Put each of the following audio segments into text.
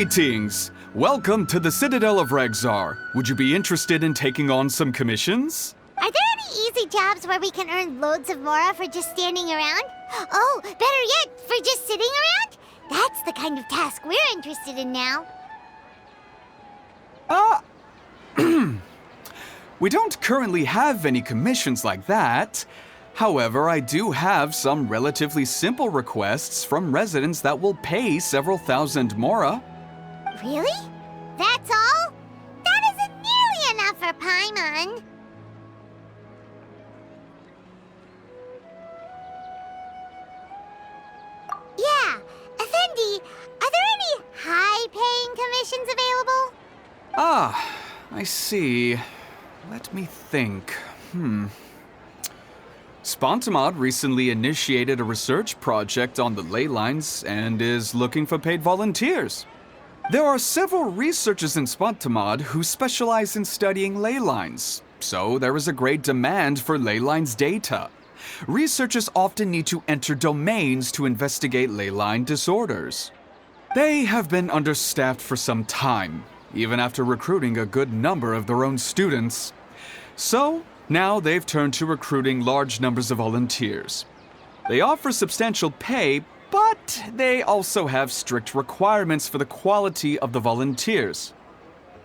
Greetings! Welcome to the Citadel of Regzar. Would you be interested in taking on some commissions? Are there any easy jobs where we can earn loads of mora for just standing around? Oh, better yet, for just sitting around? That's the kind of task we're interested in now. We don't currently have any commissions like that. However, I do have some relatively simple requests from residents that will pay several thousand mora. Really? That's all? That isn't nearly enough for Paimon. Yeah, Effendi, are there any high-paying commissions available? Ah, I see. Let me think. Spontamod recently initiated a research project on the ley lines and is looking for paid volunteers. There are several researchers in Spontamod who specialize in studying ley lines, so there is a great demand for ley lines data. Researchers often need to enter domains to investigate ley line disorders. They have been understaffed for some time, even after recruiting a good number of their own students. So, now they've turned to recruiting large numbers of volunteers. They offer substantial pay, but they also have strict requirements for the quality of the volunteers.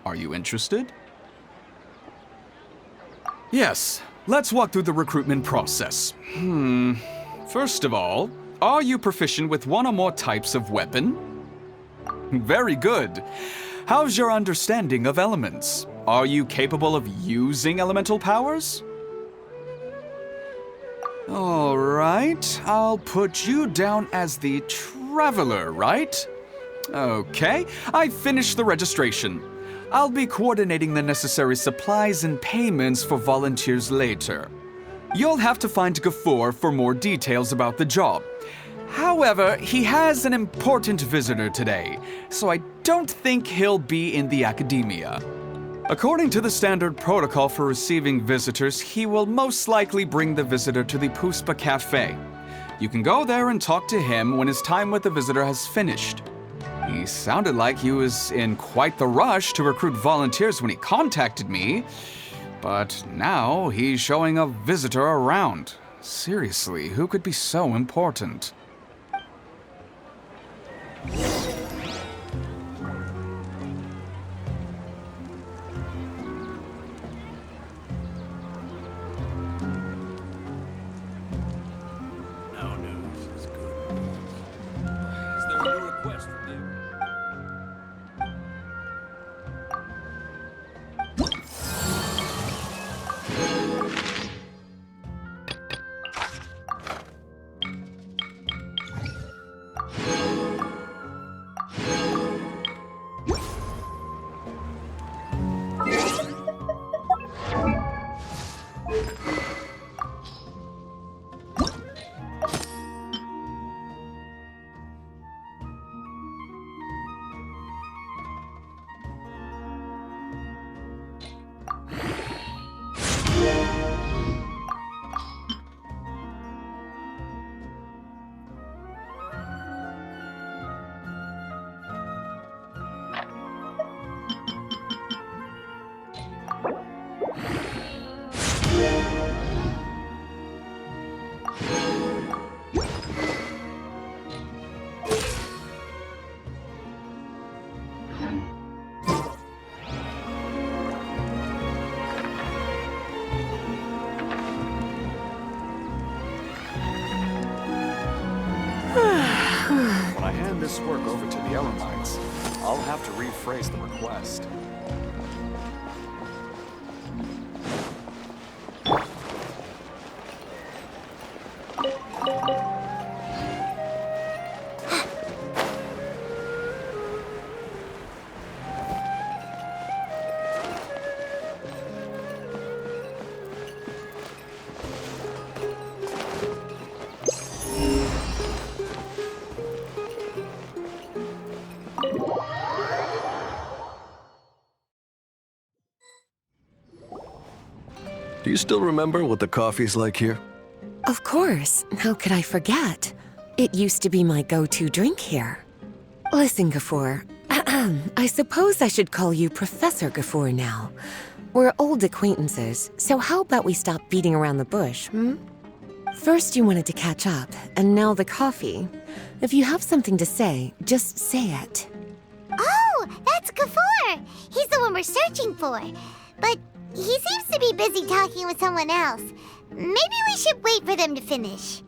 Are you interested? Yes, let's walk through the recruitment process. First of all, are you proficient with one or more types of weapon? Very good. How's your understanding of elements? Are you capable of using elemental powers? All right, I'll put you down as the Traveler, right? Okay, I finished the registration. I'll be coordinating the necessary supplies and payments for volunteers later. You'll have to find Gafoor for more details about the job. However, he has an important visitor today, so I don't think he'll be in the academia. According to the standard protocol for receiving visitors, he will most likely bring the visitor to the Puspa Cafe. You can go there and talk to him when his time with the visitor has finished. He sounded like he was in quite the rush to recruit volunteers when he contacted me, but now he's showing a visitor around. Seriously, who could be so important? When I hand this work over to the Elamites, I'll have to rephrase the request. Do you still remember what the coffee's like here? Of course. How could I forget? It used to be my go-to drink here. Listen, Gafoor, I suppose I should call you Professor Gafoor now. We're old acquaintances, so how about we stop beating around the bush, hmm? First you wanted to catch up, and now the coffee. If you have something to say, just say it. Oh, that's Gafoor! He's the one we're searching for. But he seems to be busy talking with someone else. Maybe we should wait for them to finish.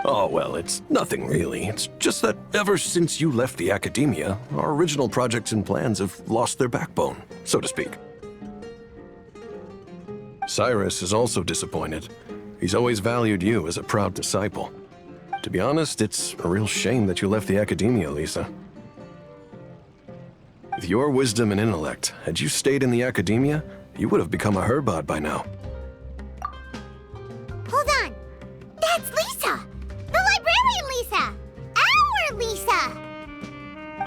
Oh, well, it's nothing really. It's just that ever since you left the academia, our original projects and plans have lost their backbone, so to speak. Cyrus is also disappointed. He's always valued you as a proud disciple. To be honest, it's a real shame that you left the academia, Lisa. With your wisdom and intellect, had you stayed in the academia, you would have become a Herbot by now. Hold on! That's Lisa! The librarian Lisa! Our Lisa!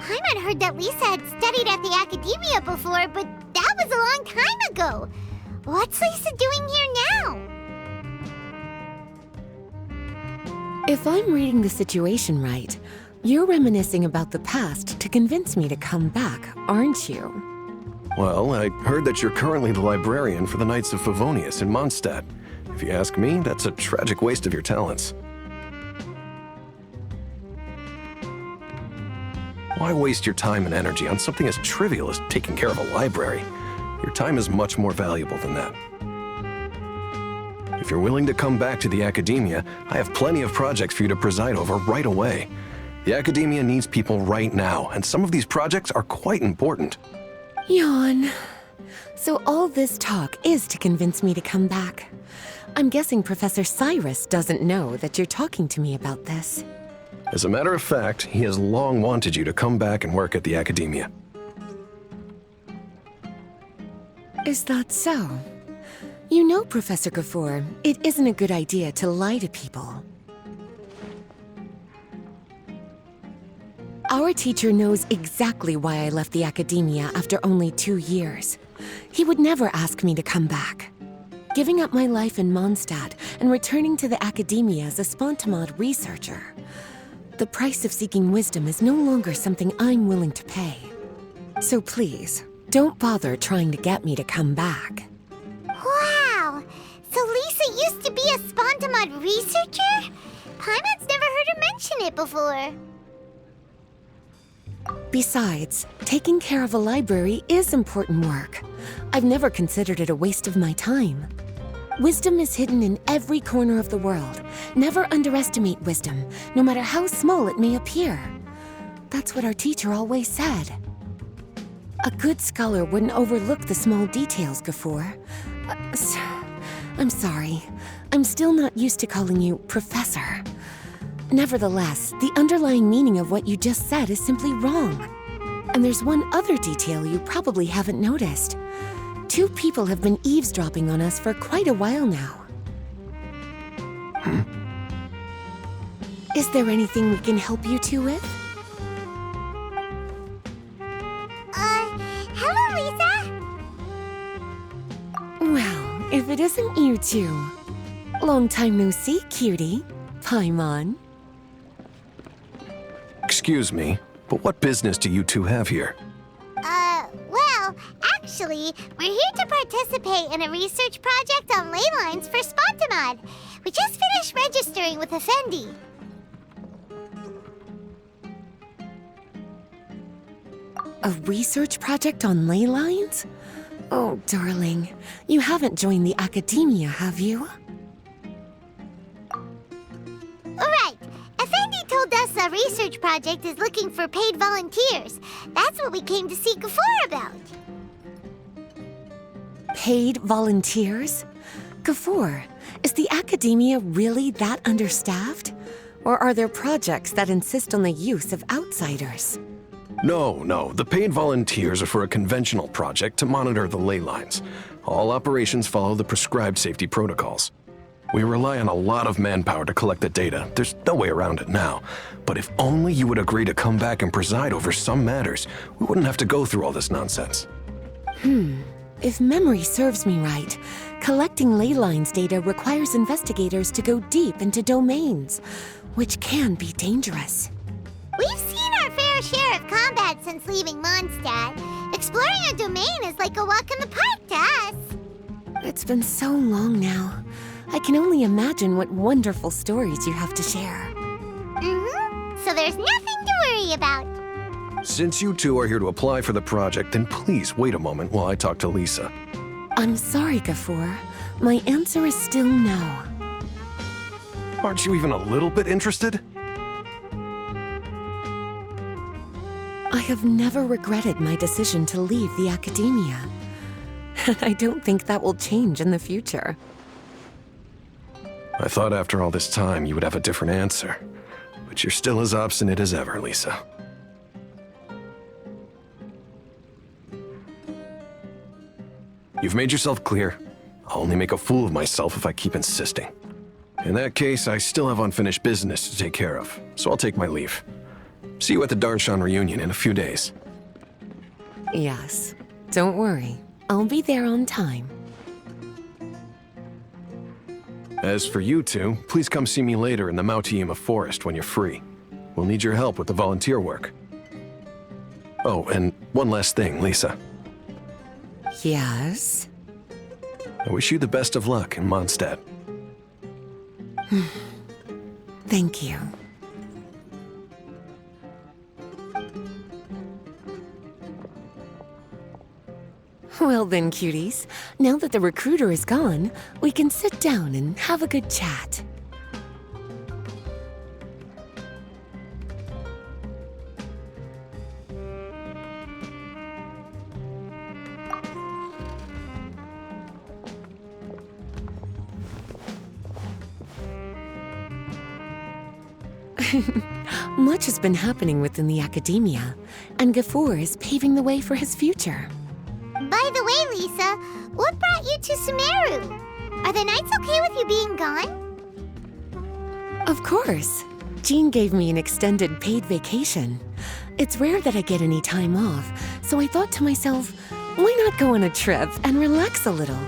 Paimon heard that Lisa had studied at the academia before, but that was a long time ago. What's Lisa doing here now? If I'm reading the situation right, you're reminiscing about the past to convince me to come back, aren't you? Well, I heard that you're currently the librarian for the Knights of Favonius in Mondstadt. If you ask me, that's a tragic waste of your talents. Why waste your time and energy on something as trivial as taking care of a library? Your time is much more valuable than that. If you're willing to come back to the academia, I have plenty of projects for you to preside over right away. The academia needs people right now, and some of these projects are quite important. Yawn. So all this talk is to convince me to come back. I'm guessing Professor Cyrus doesn't know that you're talking to me about this. As a matter of fact, he has long wanted you to come back and work at the academia. Is that so? You know, Professor Gafoor, it isn't a good idea to lie to people. Our teacher knows exactly why I left the academia after only 2 years. He would never ask me to come back. Giving up my life in Mondstadt and returning to the academia as a Spontamod researcher. The price of seeking wisdom is no longer something I'm willing to pay. So please, don't bother trying to get me to come back. Wow! So Lisa used to be a Spontamod researcher? Paimon's never heard her mention it before. Besides, taking care of a library is important work. I've never considered it a waste of my time. Wisdom is hidden in every corner of the world. Never underestimate wisdom, no matter how small it may appear. That's what our teacher always said. A good scholar wouldn't overlook the small details, Gafoor. I'm sorry. I'm still not used to calling you Professor. Nevertheless, the underlying meaning of what you just said is simply wrong. And there's one other detail you probably haven't noticed. 2 people have been eavesdropping on us for quite a while now. Is there anything we can help you two with? Hello, Lisa! Well, if it isn't you two. Long time no see, cutie. Paimon. Excuse me, but what business do you two have here? Well, actually, we're here to participate in a research project on ley lines for Spontamod. We just finished registering with Effendi. A research project on ley lines? Oh, darling, you haven't joined the academia, have you? Alright, Effendi told us a research project is looking for paid volunteers. That's what we came to see Gafoor about. Paid volunteers? Gafoor, is the academia really that understaffed? Or are there projects that insist on the use of outsiders? No. The paid volunteers are for a conventional project to monitor the ley lines. All operations follow the prescribed safety protocols. We rely on a lot of manpower to collect the data. There's no way around it now. But if only you would agree to come back and preside over some matters, we wouldn't have to go through all this nonsense. If memory serves me right, collecting ley lines data requires investigators to go deep into domains, which can be dangerous. We've seen our fair fair share of combat since leaving Mondstadt. Exploring a domain is like a walk in the park to us. It's been so long now. I can only imagine what wonderful stories you have to share. So there's nothing to worry about. Since you two are here to apply for the project, then please wait a moment while I talk to Lisa. I'm sorry, Gafoor. My answer is still no. Aren't you even a little bit interested? I have never regretted my decision to leave the academia. I don't think that will change in the future. I thought after all this time you would have a different answer. But you're still as obstinate as ever, Lisa. You've made yourself clear. I'll only make a fool of myself if I keep insisting. In that case, I still have unfinished business to take care of, so I'll take my leave. See you at the Darshan reunion in a few days. Yes. Don't worry. I'll be there on time. As for you two, please come see me later in the Mautiima forest when you're free. We'll need your help with the volunteer work. Oh, and one last thing, Lisa. Yes? I wish you the best of luck in Mondstadt. Thank you. Well then, cuties. Now that the recruiter is gone, we can sit down and have a good chat. Much has been happening within the academia, and Gafoor is paving the way for his future. By the way, Lisa, what brought you to Sumeru? Are the nights okay with you being gone? Of course. Jean gave me an extended paid vacation. It's rare that I get any time off, so I thought to myself, why not go on a trip and relax a little?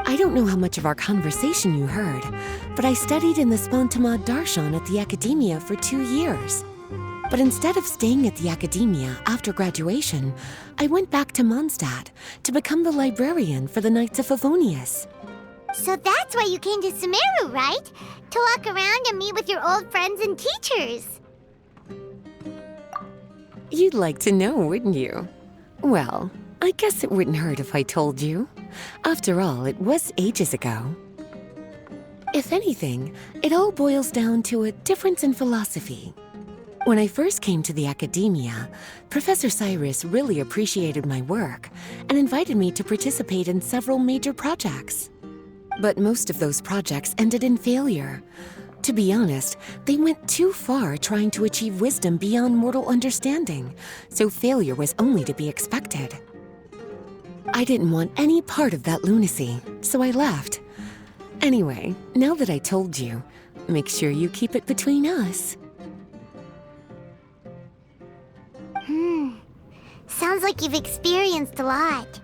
I don't know how much of our conversation you heard, but I studied in the Spantamad Darshan at the academia for 2 years. But instead of staying at the academia after graduation, I went back to Mondstadt to become the librarian for the Knights of Favonius. So that's why you came to Sumeru, right? To walk around and meet with your old friends and teachers. You'd like to know, wouldn't you? Well, I guess it wouldn't hurt if I told you. After all, it was ages ago. If anything, it all boils down to a difference in philosophy. When I first came to the academia, Professor Cyrus really appreciated my work and invited me to participate in several major projects. But most of those projects ended in failure. To be honest, they went too far trying to achieve wisdom beyond mortal understanding, so failure was only to be expected. I didn't want any part of that lunacy, so I left. Anyway, now that I told you, make sure you keep it between us. Sounds like you've experienced a lot.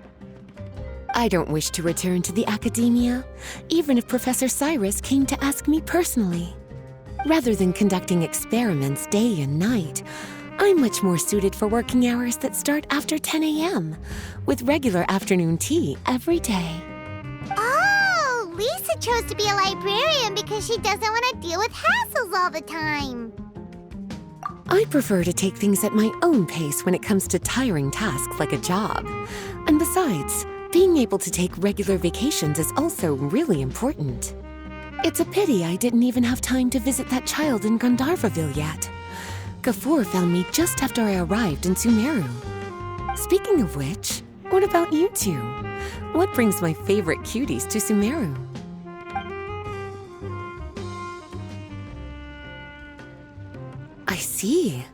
I don't wish to return to the academia, even if Professor Cyrus came to ask me personally. Rather than conducting experiments day and night, I'm much more suited for working hours that start after 10 a.m., with regular afternoon tea every day. Oh, Lisa chose to be a librarian because she doesn't want to deal with hassles all the time. I prefer to take things at my own pace when it comes to tiring tasks like a job. And besides, being able to take regular vacations is also really important. It's a pity I didn't even have time to visit that child in Gandharvaville yet. Gafoor found me just after I arrived in Sumeru. Speaking of which, what about you two? What brings my favorite cuties to Sumeru? I see.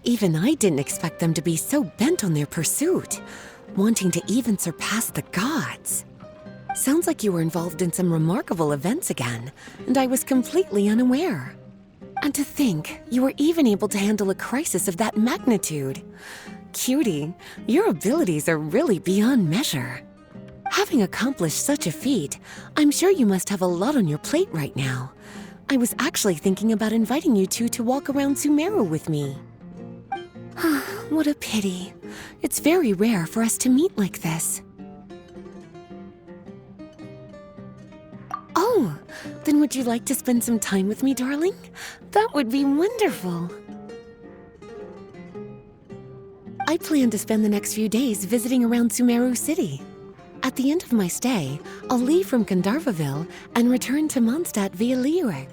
Even I didn't expect them to be so bent on their pursuit, wanting to even surpass the gods. Sounds like you were involved in some remarkable events again, and I was completely unaware. And to think, you were even able to handle a crisis of that magnitude. Cutie, your abilities are really beyond measure. Having accomplished such a feat, I'm sure you must have a lot on your plate right now. I was actually thinking about inviting you two to walk around Sumeru with me. What a pity. It's very rare for us to meet like this. Oh, then would you like to spend some time with me, darling? That would be wonderful. I plan to spend the next few days visiting around Sumeru City. At the end of my stay, I'll leave from Gandharvaville and return to Mondstadt via Liyue.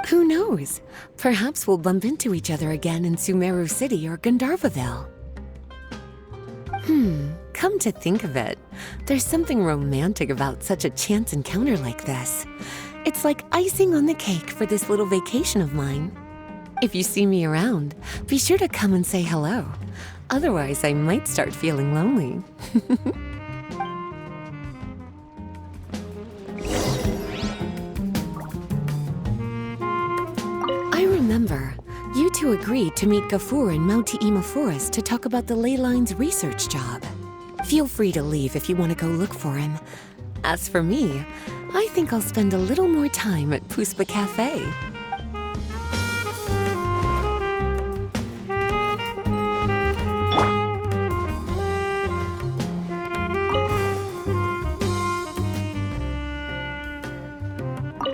Who knows? Perhaps we'll bump into each other again in Sumeru City or Gandharvaville. Come to think of it, there's something romantic about such a chance encounter like this. It's like icing on the cake for this little vacation of mine. If you see me around, be sure to come and say hello. Otherwise, I might start feeling lonely. I remember, you two agreed to meet Gafur in Mauti-Ima Forest to talk about the ley lines research job. Feel free to leave if you want to go look for him. As for me, I think I'll spend a little more time at Puspa Cafe.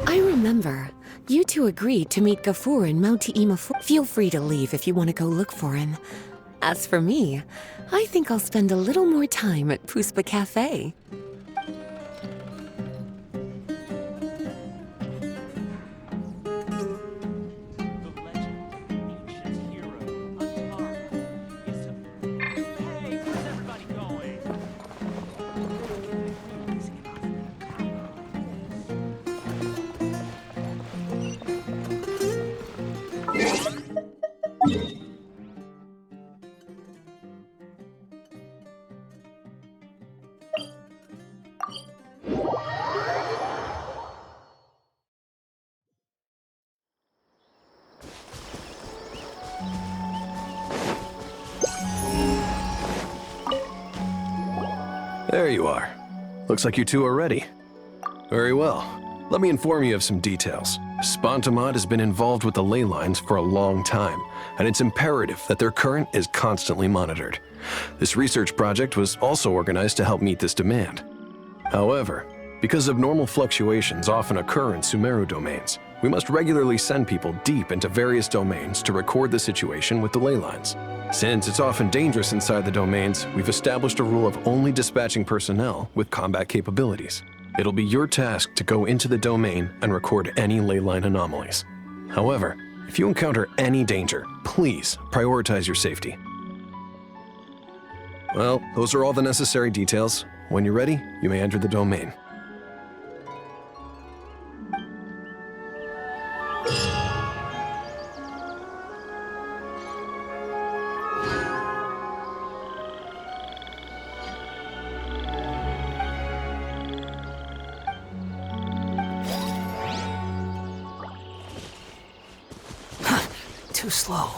I remember, you two agreed to meet Gafur in Mauti-Ima Forest. Feel free to leave if you want to go look for him. As for me, I think I'll spend a little more time at Puspa Cafe. There you are. Looks like you two are ready. Very well. Let me inform you of some details. Spontamod has been involved with the ley lines for a long time, and it's imperative that their current is constantly monitored. This research project was also organized to help meet this demand. However, because abnormal fluctuations often occur in Sumeru domains, we must regularly send people deep into various domains to record the situation with the ley lines. Since it's often dangerous inside the domains, we've established a rule of only dispatching personnel with combat capabilities. It'll be your task to go into the domain and record any ley line anomalies. However, if you encounter any danger, please prioritize your safety. Well, those are all the necessary details. When you're ready, you may enter the domain. Too slow.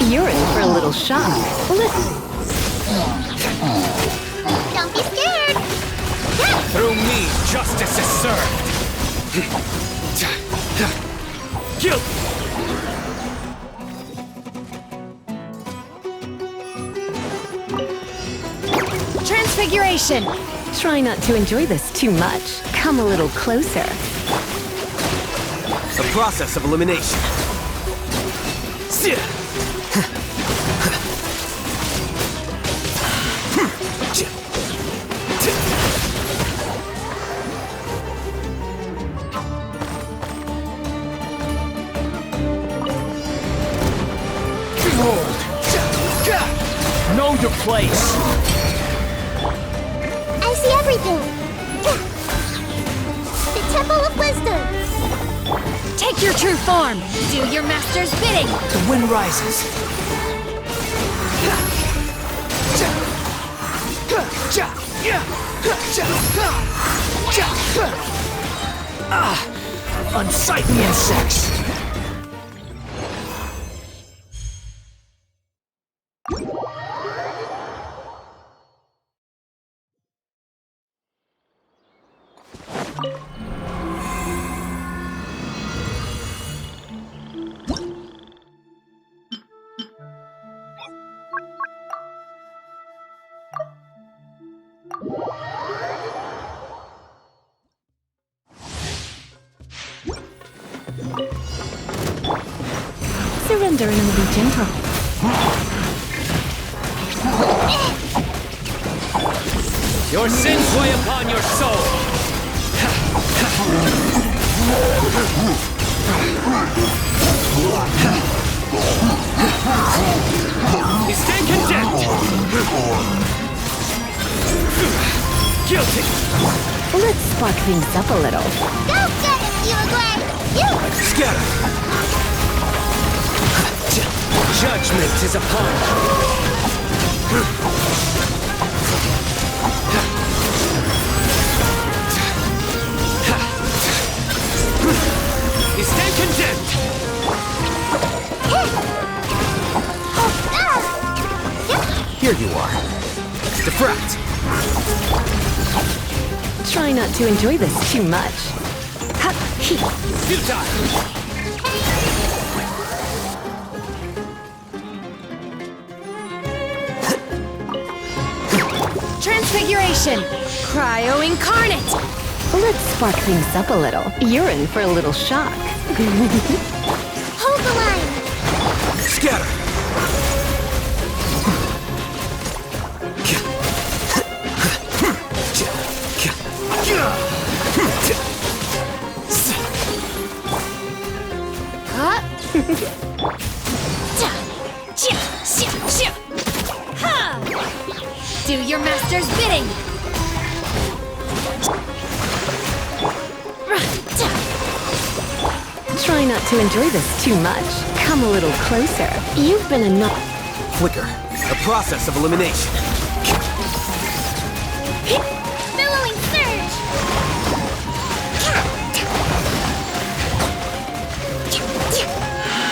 You're in for a little shock. Listen. Don't be scared. Yeah. Through me, justice is served. Guilt. Transfiguration! Try not to enjoy this too much. Come a little closer. The process of elimination. Behold! Know your place! I see everything. The Temple of Wisdom. Take your true form! Do your master's bidding! The wind rises. Unsightly insects! Surrender and be gentle. Your sins weigh upon your soul. You stand condemned. Guilty. Let's spark things up a little. Go get it, Uruguay. You. Scatter. Judgment is upon you. You stand condemned. Here you are. Defract. Try not to enjoy this too much. Futile. Transfiguration! Cryo incarnate! Let's spark things up a little. You're in for a little shock. Hold the line. Scatter. Do your master's bidding! Try not to enjoy this too much. Come a little closer. You've been enough. Flicker. The process of elimination. Billowing surge.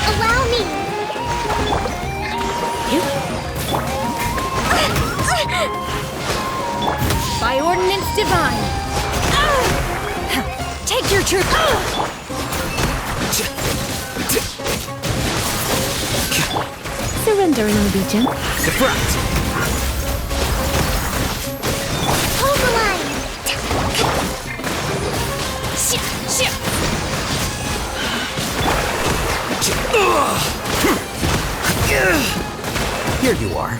Allow me. By ordinance divine. Take your true. Surrender and I'll be gentle. Defract. Hold the line. Here you are.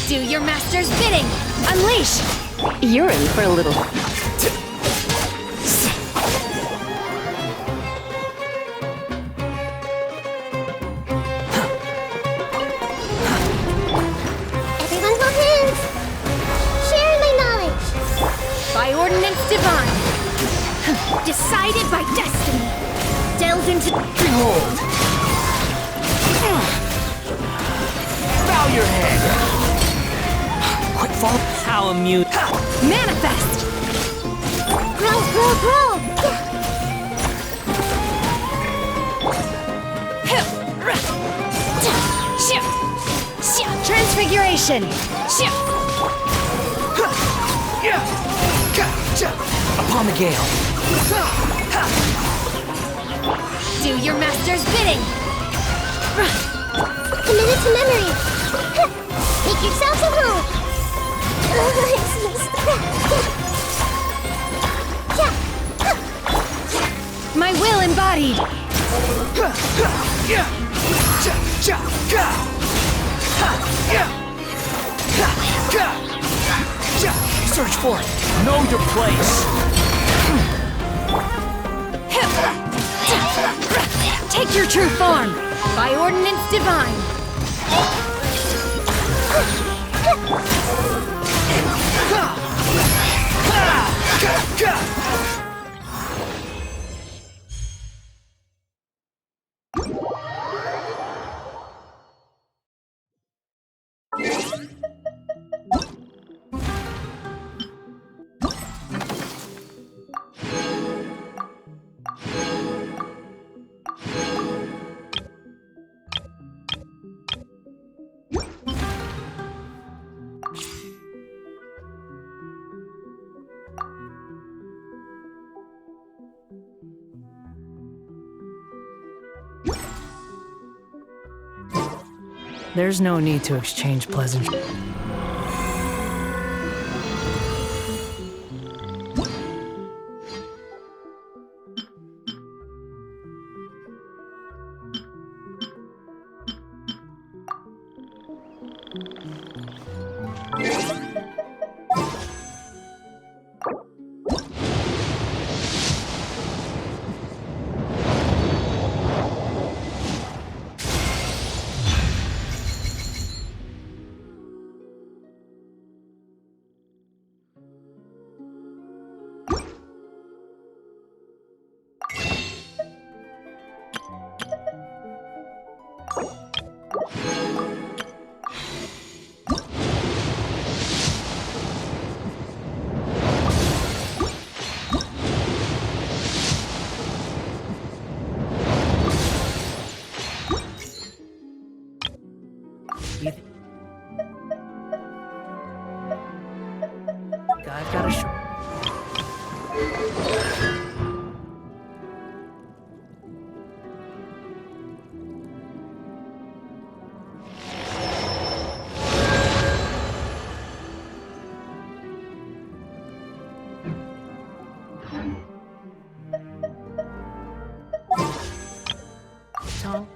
Do your master's bidding! Unleash! You're in for a little. Everyone hold hands. Share my knowledge. By ordinance divine. Decided by destiny. Delved into. Behold! Bow your head! Quick fall How amusing. Manifest! Grow, grow, grow! Transfiguration! Upon the gale. Do your master's bidding! Committed to memory! Make yourselves at home! My will embodied! Search for it. Know your place. Take your true form! By ordinance divine! There's no need to exchange pleasantries. I've got a short. Tom?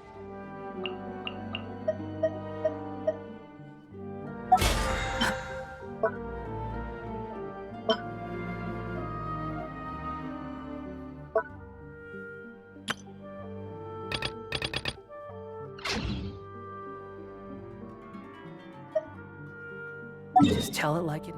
Just tell it like it.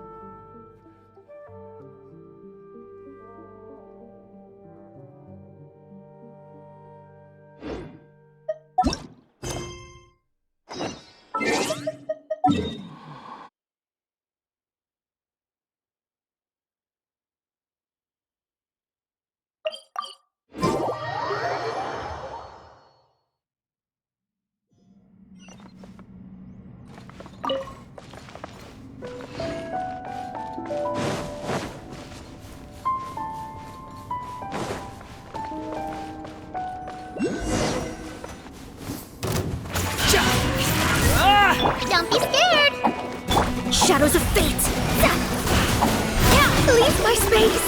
Don't be scared! Shadows of fate! Leave my space!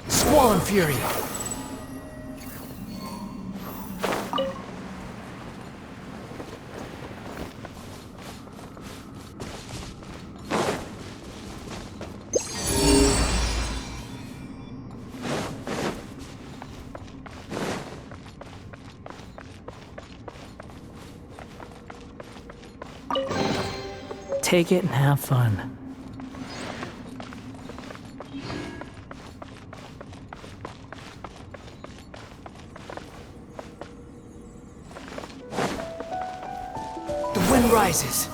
Squall and Fury. take it and have fun. The wind rises.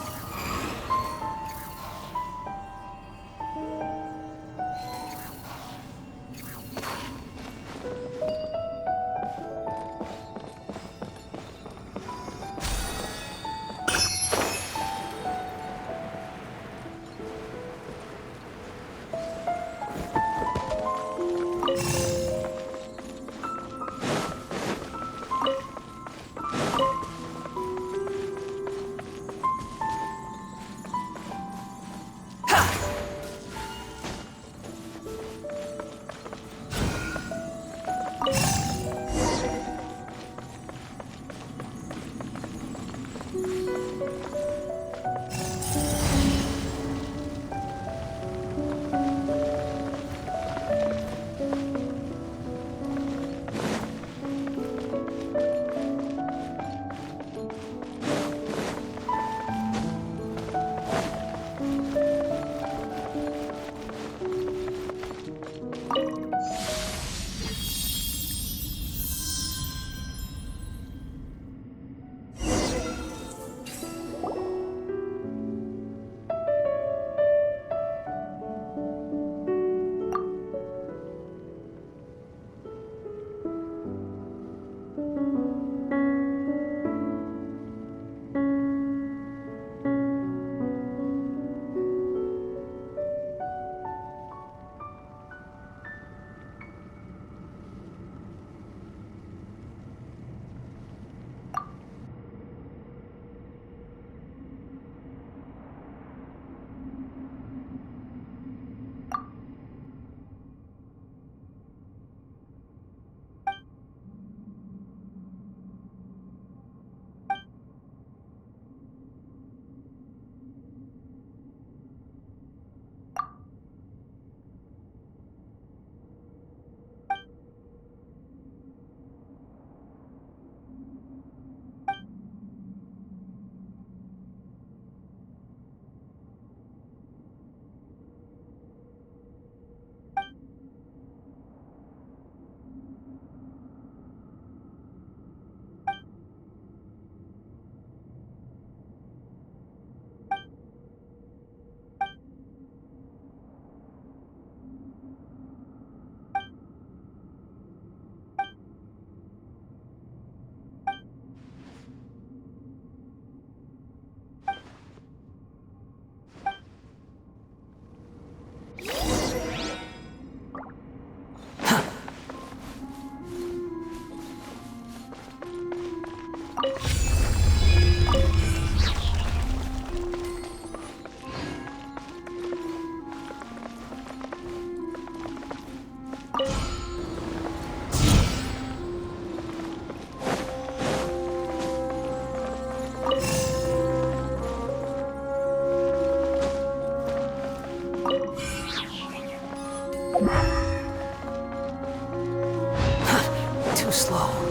Too slow.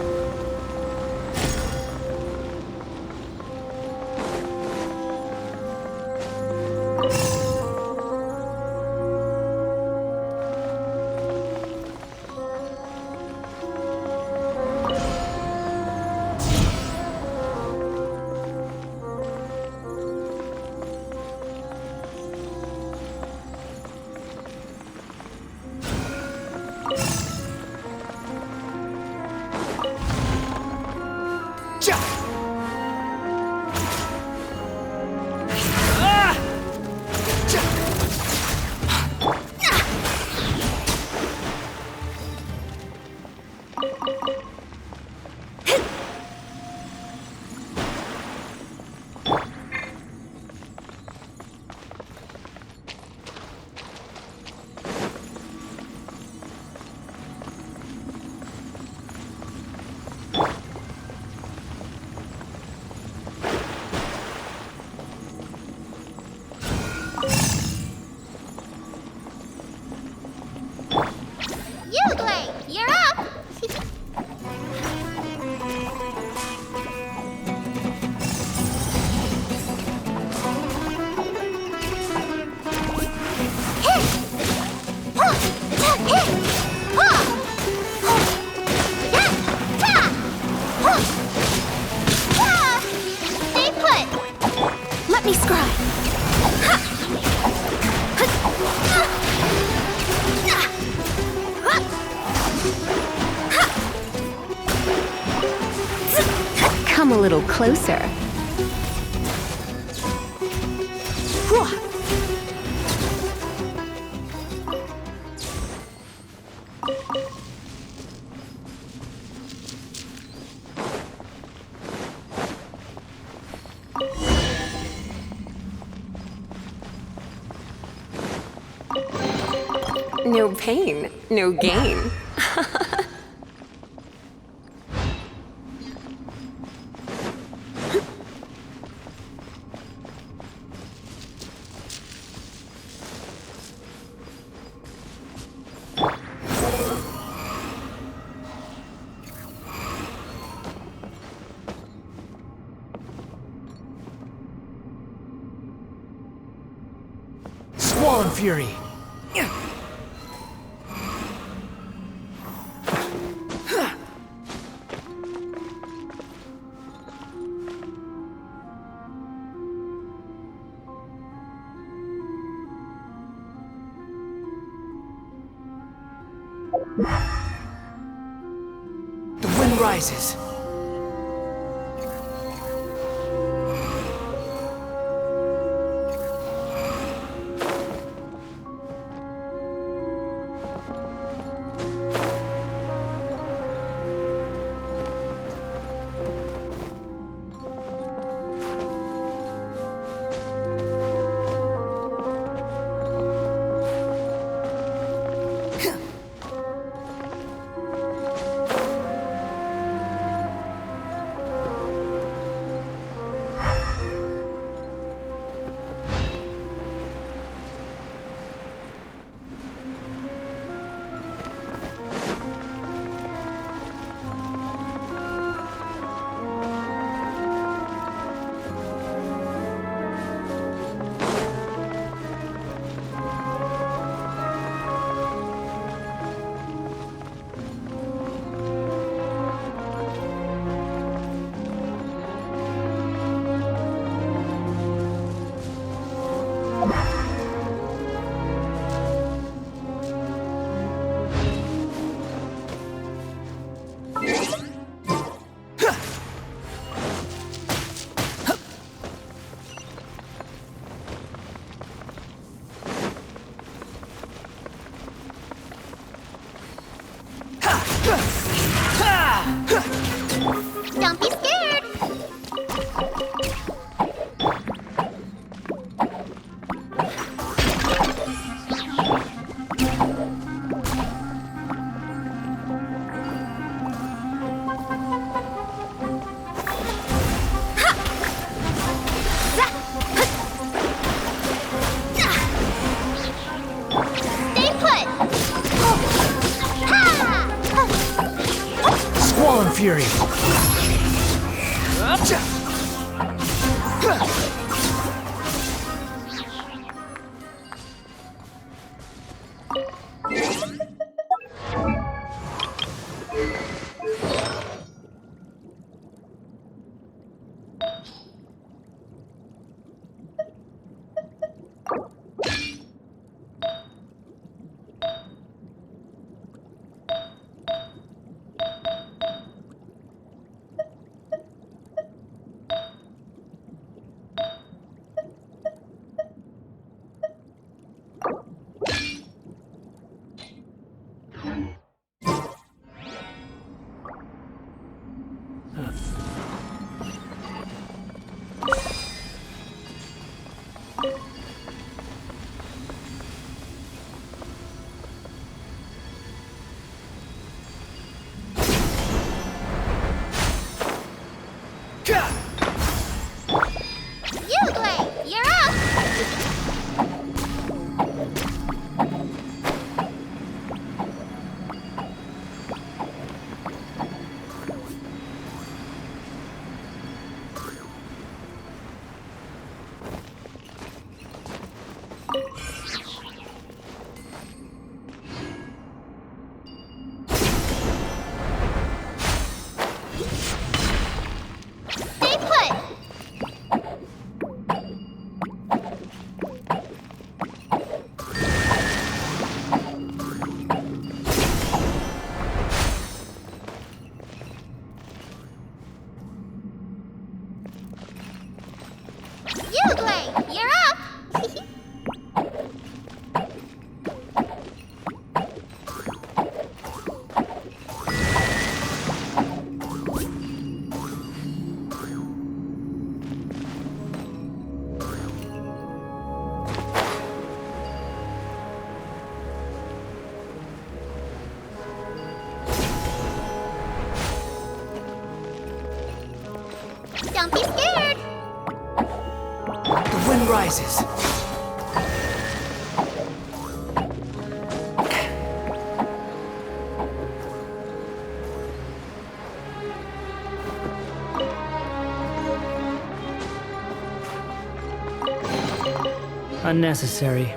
little closer. No pain, no gain. Squall and Fury. The wind rises. Don't be scared. Stay put. Squall and Fury. Don't be scared. The wind rises. Unnecessary.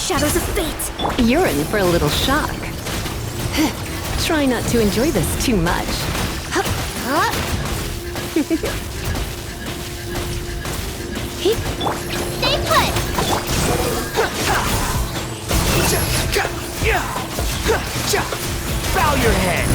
Shadows of fate! You're in for a little shock. Try not to enjoy this too much. Stay put! Bow your head.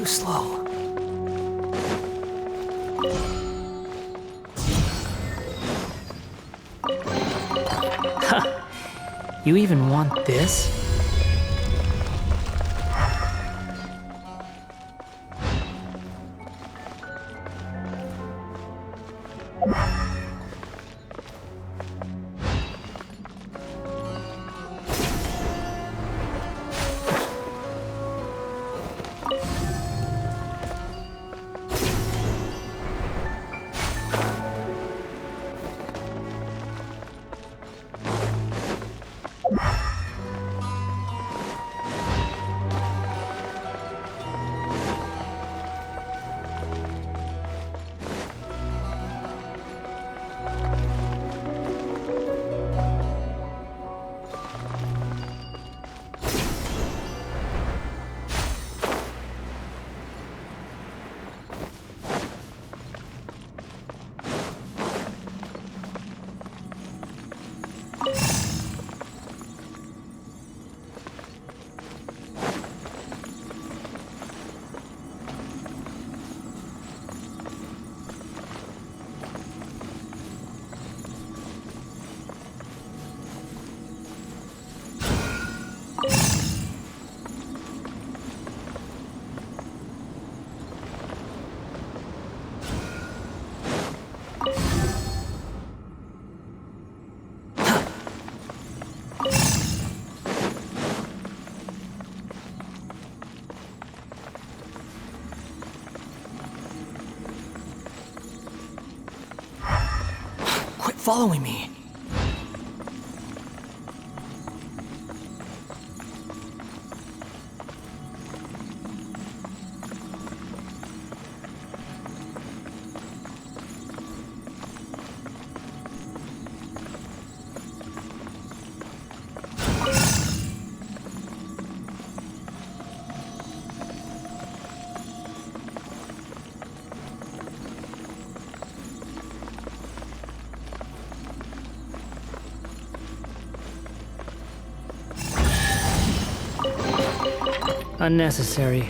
too slow. You even want this? Quit following me. Unnecessary.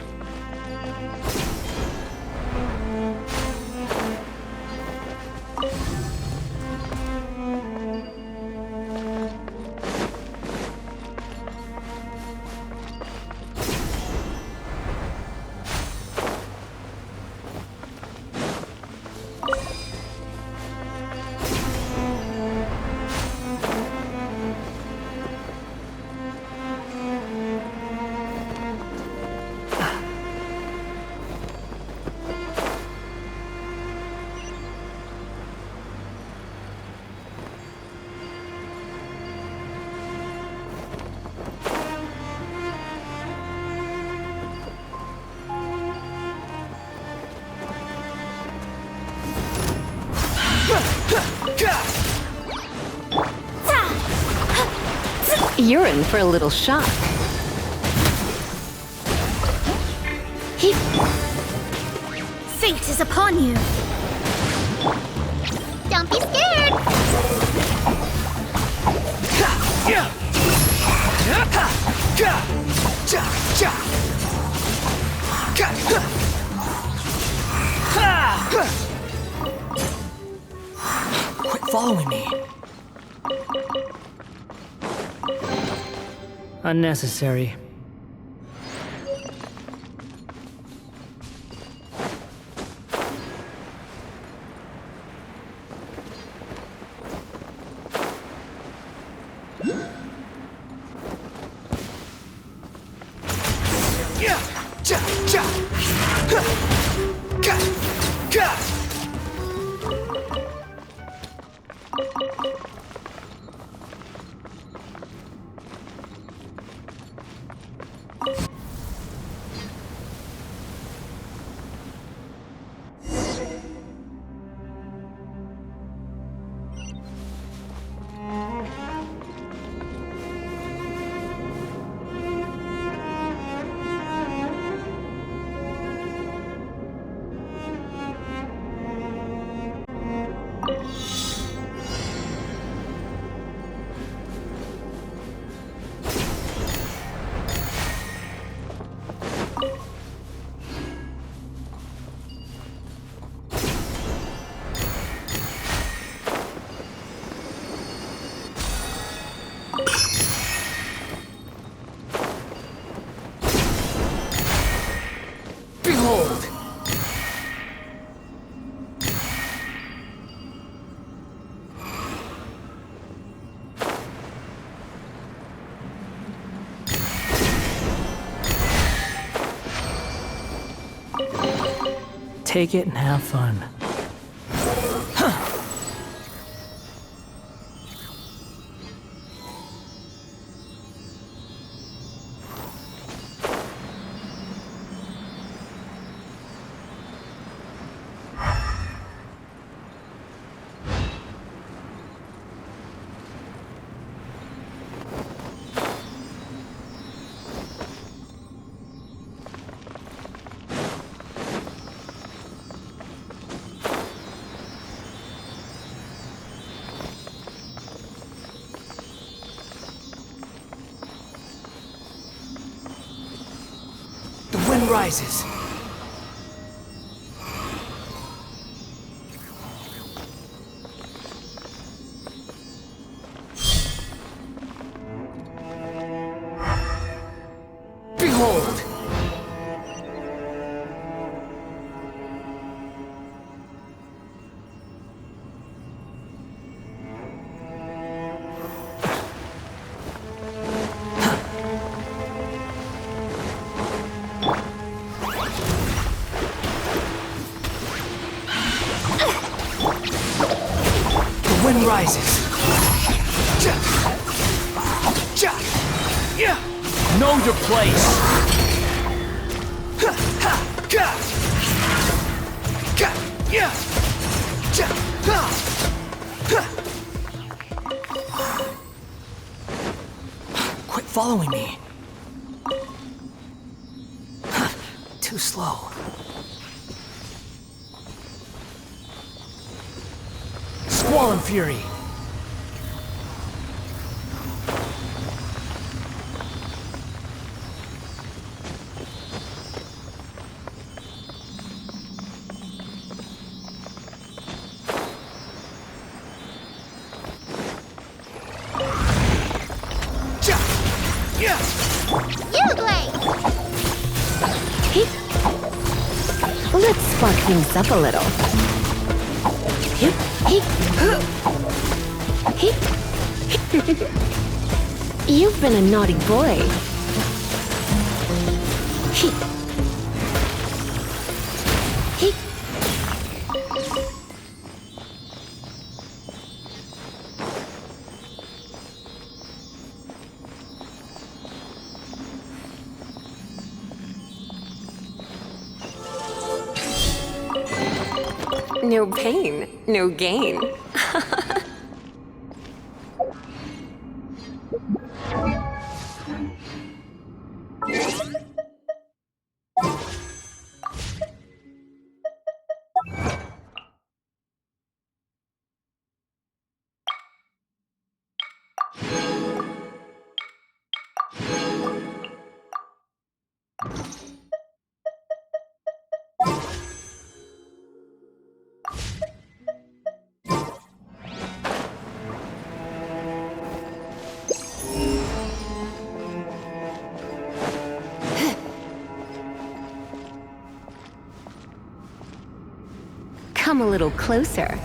You're in for a little shock. Fate is upon you. Don't be scared. Quit following me. Unnecessary. Behold! Take it and have fun. The wind rises. Behold! The wind rises. Know your place. Quit following me. Too slow. Squall and fury. You great! Let's spark things up a little. Hip, hip. Hip. You've been a naughty boy. Hip. Hip. No pain, no gain. Come a little closer.